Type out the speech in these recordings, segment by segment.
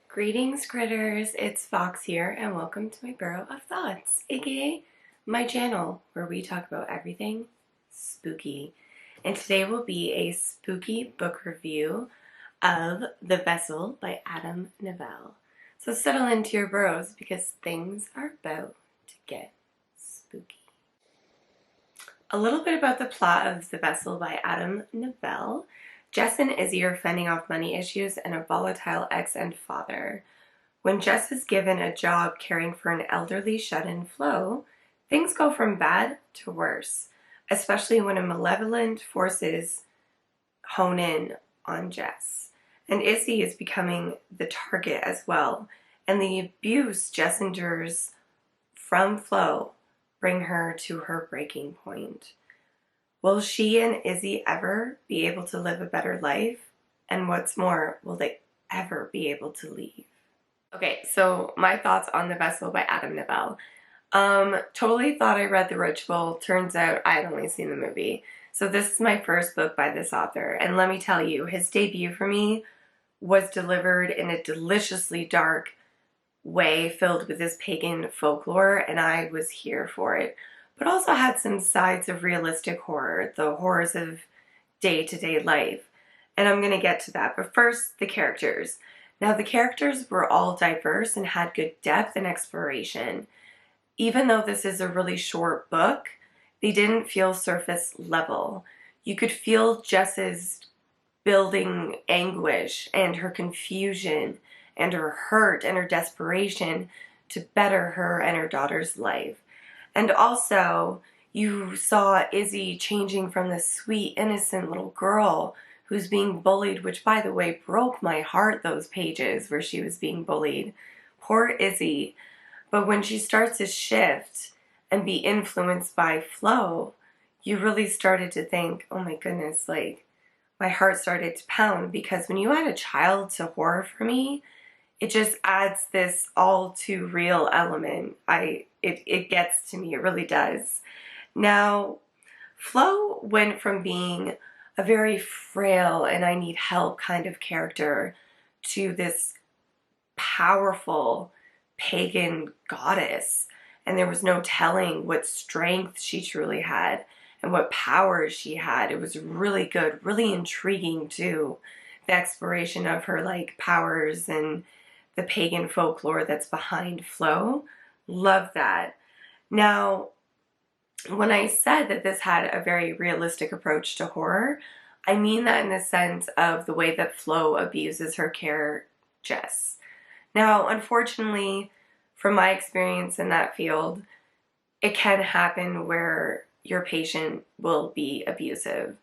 Greetings, critters. It's Fox here, and welcome to my Burrow of Thoughts, aka my channel where we talk about everything spooky. And today will be a spooky book review of The Vessel by Adam Nevill. So settle into your burrows because things are about to get spooky. A little bit about the plot of The Vessel by Adam Nevill. Jess and Izzy are fending off money issues and a volatile ex and father. When Jess is given a job caring for an elderly shut-in Flo, things go from bad to worse, especially when a malevolent forces hone in on Jess. And Izzy is becoming the target as well, and the abuse Jess endures from Flo bring her to her breaking point. Will she and Izzy ever be able to live a better life? And what's more, will they ever be able to leave? Okay, so my thoughts on The Vessel by Adam Nevill. Totally thought I read The Ritual. Turns out I had only seen the movie. So this is my first book by this author. And let me tell you, his debut for me was delivered in a deliciously dark way filled with this pagan folklore, and I was here for it. But also had some sides of realistic horror, the horrors of day-to-day life. And I'm going to get to that. But first, the characters. Now, the characters were all diverse and had good depth and exploration. Even though this is a really short book, they didn't feel surface level. You could feel Jess's building anguish and her confusion and her hurt and her desperation to better her and her daughter's life. And also, you saw Izzy changing from this sweet, innocent little girl who's being bullied, which, by the way, broke my heart, those pages where she was being bullied. Poor Izzy. But when she starts to shift and be influenced by Flo, you really started to think, oh my goodness, like, my heart started to pound, because when you add a child to horror for me, it just adds this all too real element. It gets to me, it really does. Now, Flo went from being a very frail and I need help kind of character to this powerful pagan goddess. And there was no telling what strength she truly had and what powers she had. It was really good, really intriguing too. The exploration of her like powers and the pagan folklore that's behind Flo. Love that. Now, when I said that this had a very realistic approach to horror, I mean that in the sense of the way that Flo abuses her care, Jess. Now, unfortunately, from my experience in that field, it can happen where your patient will be abusive.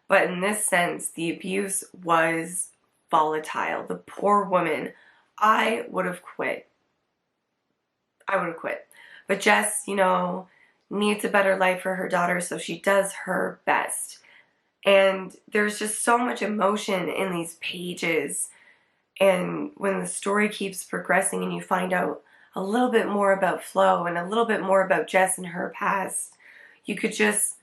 But in this sense, the abuse was volatile. The poor woman, I would have quit. But Jess, needs a better life for her daughter, so she does her best. And there's just so much emotion in these pages. And when the story keeps progressing and you find out a little bit more about Flo and a little bit more about Jess and her past, you could just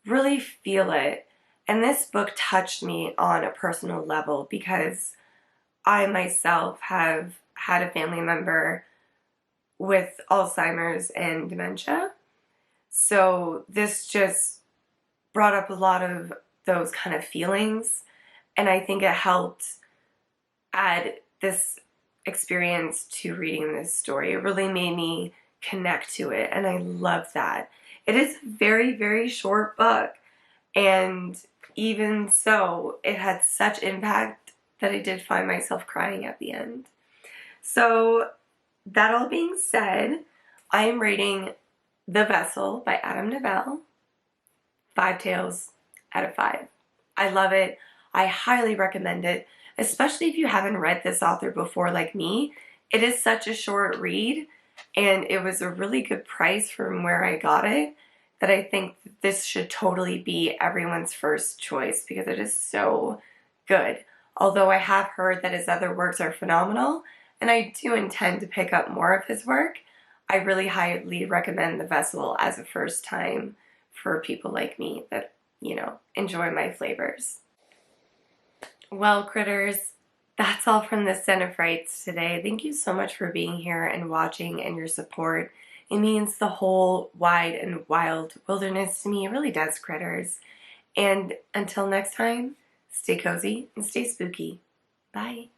really feel it. And this book touched me on a personal level because I myself have had a family member with Alzheimer's and dementia. So this just brought up a lot of those kind of feelings. And I think it helped add this experience to reading this story. It really made me connect to it. And I love that. It is a very, very short book. And even so, it had such impact that I did find myself crying at the end. So that all being said, I am rating The Vessel by Adam Nevill 5 tails out of 5. I love it. I highly recommend it, especially if you haven't read this author before like me. It is such a short read, and it was a really good price from where I got it, that I think this should totally be everyone's first choice because it is so good. Although I have heard that his other works are phenomenal, and I do intend to pick up more of his work, I really highly recommend The Vessel as a first time for people like me that, enjoy my flavors. Well, critters, that's all from the Cinephites today. Thank you so much for being here and watching and your support. It means the whole wide and wild wilderness to me. It really does, critters. And until next time, stay cozy and stay spooky. Bye.